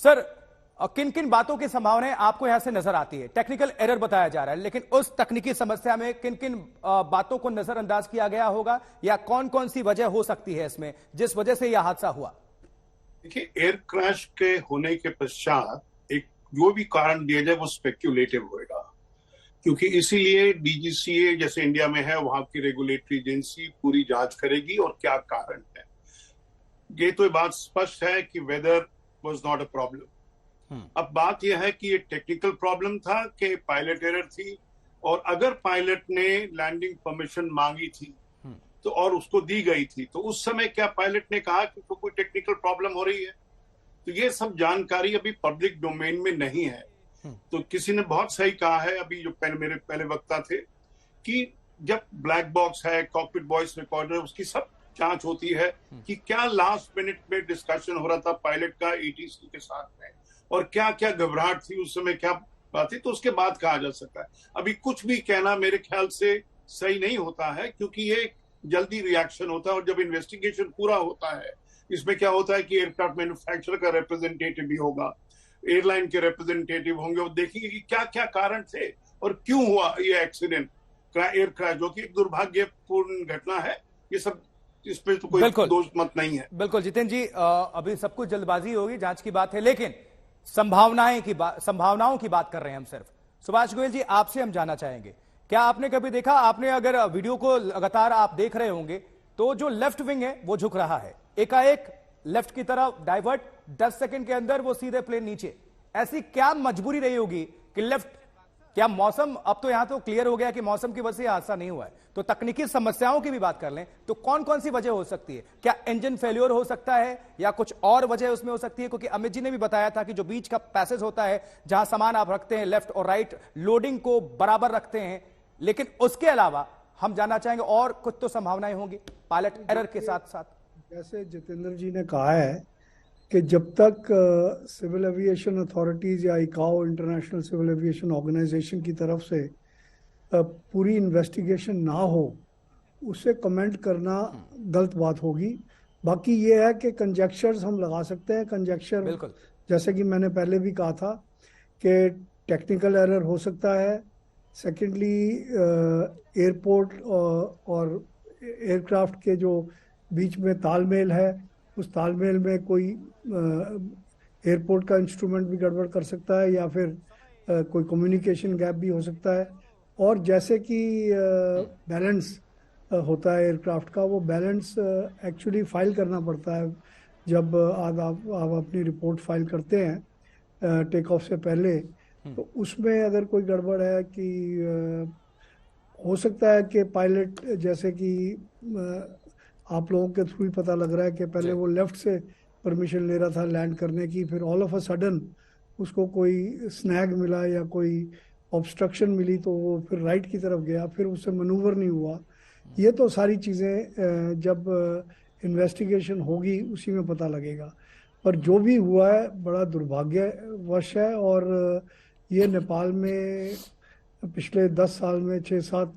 Sir, किन किन बातों की संभावनाएं आपको यहां से नजर आती है? टेक्निकल एरर बताया जा रहा है, लेकिन उस तकनीकी समस्या में किन किन बातों को नजरअंदाज किया गया होगा, या कौन कौन सी वजह हो सकती है इसमें जिस वजह से यह हादसा हुआ? देखिए, एयर क्रैश के होने के पश्चात एक जो भी कारण दिया जाए वो स्पेक्यूलेटिव होएगा, क्योंकि इसीलिए डीजीसीए जैसे इंडिया में है वहां की रेगुलेटरी एजेंसी पूरी जांच करेगी और क्या कारण है। ये तो बात स्पष्ट है कि weather was not a problem. अब बात यह है कि ये टेक्निकल प्रॉब्लम था कि पायलट एरर थी, और अगर पायलट ने लैंडिंग परमिशन मांगी थी तो और उसको दी गई थी, तो उस समय क्या पायलट ने कहा कि तो कोई टेक्निकल प्रॉब्लम हो रही है? तो ये सब जानकारी अभी पब्लिक डोमेन में नहीं है। तो किसी ने बहुत सही कहा है अभी जो मेरे पहले वक्ता थे कि जब ब्लैक बॉक्स है, कॉकपिट वॉइस रिकॉर्डर, उसकी सब जांच होती है कि क्या लास्ट मिनट में डिस्कशन हो रहा था पायलट का एटीसी के साथ में, और क्या क्या घबराहट थी उस समय, क्या बात थी, तो उसके बाद कहा जा सकता है। अभी कुछ भी कहना मेरे ख्याल से सही नहीं होता है, क्योंकि ये जल्दी रिएक्शन होता है, और जब इन्वेस्टिगेशन पूरा होता है, इसमें क्या होता है कि एयरक्राफ्ट मैन्युफैक्चरर का रिप्रेजेंटेटिव भी होगा, एयरलाइन के रिप्रेजेंटेटिव होंगे, और देखेंगे कि क्या क्या कारण थे और क्यों हुआ ये एक्सीडेंट, एयर क्रैश, जो कि एक दुर्भाग्यपूर्ण घटना है। ये सब, इस पे तो कोई दोष मत नहीं है। बिल्कुल जितेंद्र जी, अभी सब कुछ जल्दबाजी होगी, जांच की बात है, लेकिन संभावनाओं की बात कर रहे हैं हम सिर्फ। सुभाष गोयल जी, आपसे हम जानना चाहेंगे, क्या आपने कभी देखा, आपने अगर वीडियो को लगातार आप देख रहे होंगे, तो जो लेफ्ट विंग है वो झुक रहा है, एकाएक लेफ्ट की तरफ डाइवर्ट, 10 सेकंड के अंदर वो सीधे प्लेन नीचे। ऐसी क्या मजबूरी रही होगी कि लेफ्ट, क्या मौसम, अब तो यहां तो क्लियर हो गया कि मौसम की वजह से हादसा नहीं हुआ है, तो तकनीकी समस्याओं की भी बात कर लें तो कौन कौन सी वजह हो सकती है? क्या इंजन फेल्योर हो सकता है, या कुछ और वजह उसमें हो सकती है? क्योंकि अमित जी ने भी बताया था कि जो बीच का पैसेज होता है जहां सामान आप रखते हैं, लेफ्ट और राइट लोडिंग को बराबर रखते हैं, लेकिन उसके अलावा हम जानना चाहेंगे और कुछ तो संभावनाएं होंगी पायलट एरर के साथ साथ। जैसे जितेंद्र जी ने कहा है कि जब तक सिविल एविएशन अथॉरिटीज या इकाओ इंटरनेशनल सिविल एविएशन ऑर्गेनाइजेशन की तरफ से पूरी इन्वेस्टिगेशन ना हो, उसे कमेंट करना गलत बात होगी। बाकी ये है कि कंजेक्चर्स हम लगा सकते हैं। कंजेक्चर जैसे कि मैंने पहले भी कहा था कि टेक्निकल एरर हो सकता है। सेकेंडली, एयरपोर्ट और एयरक्राफ्ट के जो बीच में तालमेल है, उस तालमेल में कोई एयरपोर्ट का इंस्ट्रूमेंट भी गड़बड़ कर सकता है, या फिर कोई कम्युनिकेशन गैप भी हो सकता है। और जैसे कि बैलेंस होता है एयरक्राफ्ट का, वो बैलेंस एक्चुअली फाइल करना पड़ता है। जब आप अपनी रिपोर्ट फाइल करते हैं टेक ऑफ से पहले, तो उसमें अगर कोई गड़बड़ है कि हो सकता है कि पायलट, जैसे कि आप लोगों के थ्रू ही पता लग रहा है कि पहले वो लेफ्ट से परमिशन ले रहा था लैंड करने की, फिर ऑल ऑफ अ सडन उसको कोई स्नैग मिला या कोई ऑब्स्ट्रक्शन मिली, तो वो फिर राइट की तरफ गया, फिर उससे मनूवर नहीं हुआ। ये तो सारी चीज़ें जब इन्वेस्टिगेशन होगी उसी में पता लगेगा। पर जो भी हुआ है बड़ा दुर्भाग्यवश है, और ये नेपाल में पिछले 10 साल में 6-7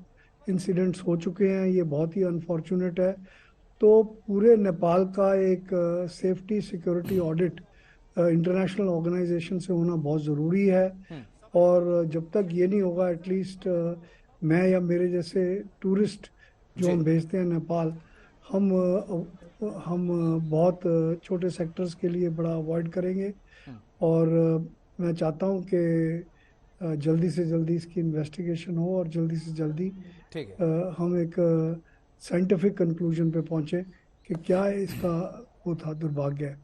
इंसिडेंट्स हो चुके हैं। ये बहुत ही अनफॉर्चुनेट है। तो पूरे नेपाल का एक safety security audit international organisation से होना बहुत ज़रूरी है। और जब तक ये नहीं होगा, एटलीस्ट मैं या मेरे जैसे टूरिस्ट जो हम भेजते हैं नेपाल, हम बहुत छोटे सेक्टर्स के लिए बड़ा अवॉइड करेंगे। और मैं चाहता हूँ कि जल्दी से जल्दी इसकी इन्वेस्टिगेशन हो, और जल्दी से जल्दी हम एक साइंटिफिक कंक्लूजन पे पहुंचे कि क्या इसका वो था, दुर्भाग्य है।